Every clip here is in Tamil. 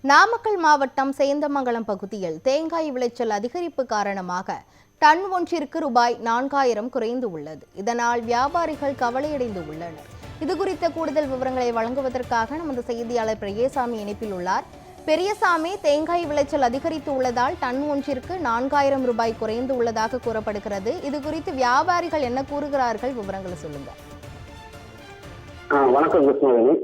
நாமக்கல் மாவட்டம் சேந்தமங்கலம் பகுதியில் தேங்காய் விளைச்சல் அதிகரிப்பு காரணமாக டன் ஒன்றிற்கு ரூபாய் 4000 குறைந்து உள்ளது. இதனால் வியாபாரிகள் கவலையடைந்து உள்ளனர். இதுகுறித்த கூடுதல் விவரங்களை வழங்குவதற்காக நமது செய்தியாளர் பெரியசாமி இணைப்பில் உள்ளார். பெரியசாமி, தேங்காய் விளைச்சல் அதிகரித்து உள்ளதால் டன் ஒன்றிற்கு 4000 ரூபாய் குறைந்து உள்ளதாக கூறப்படுகிறது. இது குறித்து வியாபாரிகள் என்ன கூறுகிறார்கள்? விவரங்களை சொல்லுங்க. வணக்கம் கிருஷ்ணவேணி.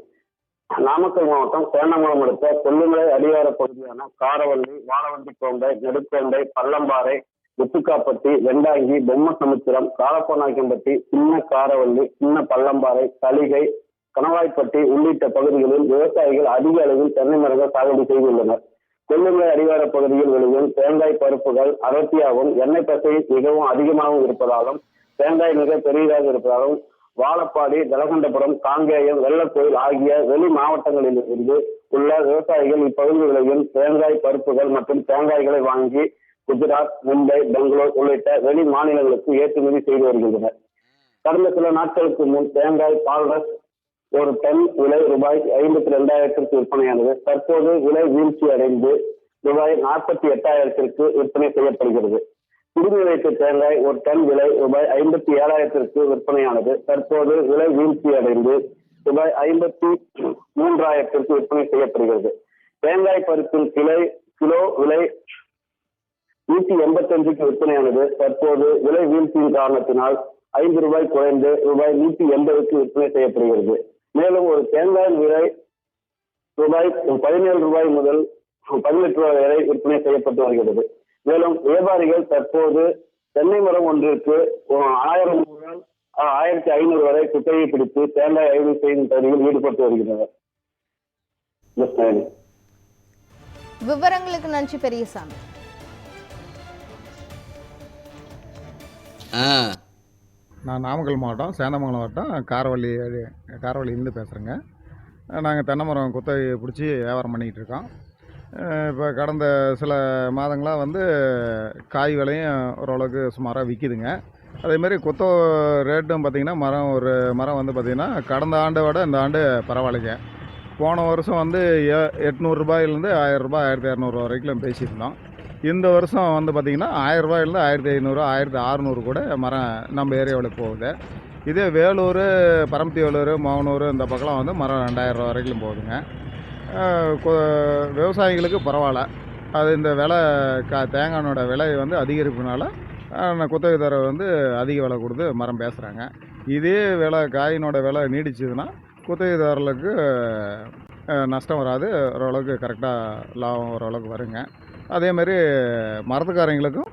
நாமக்கல் மாவட்டம் சேந்தமங்கலம் அடுத்த கொல்லிமலை அடிவார பகுதியான காரவள்ளி, வாழவண்டிக்கோம்பை, நெடுக்கோம்பை, பள்ளம்பாறை, முத்துக்காப்பட்டி, வெண்டாங்கி, பொம்மசமுத்திரம், காலப்பநாயக்கம்பட்டி, சின்ன காரவள்ளி, சின்ன பள்ளம்பாறை, தலிகை, கணவாய்ப்பட்டி உள்ளிட்ட பகுதிகளில் விவசாயிகள் அதிக அளவில் தென்னை மரங்கள் சாகுபடி செய்துள்ளனர். கொல்லிமலை அடிவார பகுதியில் விளையும் தேங்காய் பருப்புகள் அடர்த்தியாகவும் எண்ணெய் பசை மிகவும் அதிகமாகவும் இருப்பதாலும் தேங்காய் மிக பெரியதாக இருப்பதாலும் வாழப்பாடி, ஜலகண்டபுரம், காங்கேயம், வெள்ளக்கோயில் ஆகிய வெளி மாவட்டங்களில் இருந்து உள்ள விவசாயிகள் இப்பகுதியில் விளையும் தேங்காய் பருப்புகள் மற்றும் தேங்காய்களை வாங்கி குஜராத், மும்பை, பெங்களூர் உள்ளிட்ட வெளி மாநிலங்களுக்கு ஏற்றுமதி செய்து வருகின்றனர். கடந்த சில நாட்களுக்கு முன் தேங்காய் பால்ரஸ் ஒரு டன் விலை ரூபாய் 52,000 விற்பனையானது. தற்போது விலை வீழ்ச்சி அடைந்து ரூபாய் 48,000 விற்பனை செய்யப்படுகிறது. குடுமி வைத்த தேங்காய் ஒரு டன் விலை ரூபாய் 57,000 விற்பனையானது. தற்போது விலை வீழ்ச்சி அடைந்து ரூபாய் 53,000 விற்பனை செய்யப்படுகிறது. தேங்காய் பருப்பின் கிலோ விலை 185 விற்பனையானது. தற்போது விலை வீழ்ச்சியின் காரணத்தினால் 5 ரூபாய் குறைந்து ரூபாய் 180 விற்பனை செய்யப்படுகிறது. மேலும் ஒரு தேங்காய் விலை ரூபாய் 17 ரூபாய் முதல் 18 ரூபாய் வரை விற்பனை செய்யப்பட்டு வருகிறது. மேலும் வியாபாரிகள் தற்போது தென்னை மரம் ஒன்றிற்கு 1000 முதல் 1500 வரை குத்தகை பிடித்து தேங்காய் ஆய்வு செய்யும் பணியில் ஈடுபட்டு வருகின்றனர். விவரங்களுக்கு நன்றி பெரியசாமி. நான் நாமக்கல் மாவட்டம் சேந்தமங்கலம் மாவட்டம் காரவள்ளியிலேருந்து பேசுகிறேங்க. நாங்கள் தென்னை மரம் குத்தகை பிடிச்சி வியாபாரம் பண்ணிக்கிட்டு இருக்கோம். இப்போ கடந்த சில மாதங்களாக காய் விலையும் ஓரளவுக்கு சுமாராக விற்கிதுங்க. அதேமாதிரி ரேட்டும் பார்த்திங்கன்னா ஒரு மரம் பார்த்திங்கன்னா கடந்த ஆண்டை விட இந்த ஆண்டு பரவாயில்லைங்க. போன வருஷம் 800 ரூபாயிலேருந்து 1000 ரூபாய் 1200 வரைக்கும் பேசியிருந்தோம். இந்த வருஷம் பார்த்திங்கன்னா 1000 ரூபாயிலேருந்து 1500 1600 கூட மரம் நம்ம ஏரியாவில் போகுது. இதே வேலூர், பரமத்தி வேலூர், மோகனூர் இந்த பக்கம் மரம் 2000 ரூபா வரைக்கும் போகுதுங்க. விவசாயிகளுக்கு பரவாயில்ல. அது இந்த விலை தேங்காயோட விலை அதிகரிப்புனால குத்தகைதாரர் அதிக விலை கொடுத்து மரம் பேசுகிறாங்க. இதே விலை காயினோட விலை நீடிச்சதுன்னா குத்தகைதாரர்களுக்கு நஷ்டம் வராது. ஓரளவுக்கு கரெக்டாக லாபம் ஓரளவுக்கு வருங்க. அதேமாதிரி மரத்துக்காரங்களுக்கும்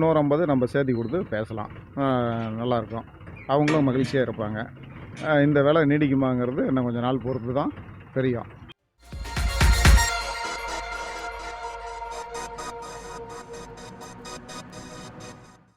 150 நம்ம சேர்த்தி கொடுத்து பேசலாம். நல்லாயிருக்கும். அவங்களும் மகிழ்ச்சியாக இருப்பாங்க. இந்த விலை நீடிக்குமாங்கிறது இன்னும் கொஞ்சம் நாள் பொறுத்து தான் தெரியும்.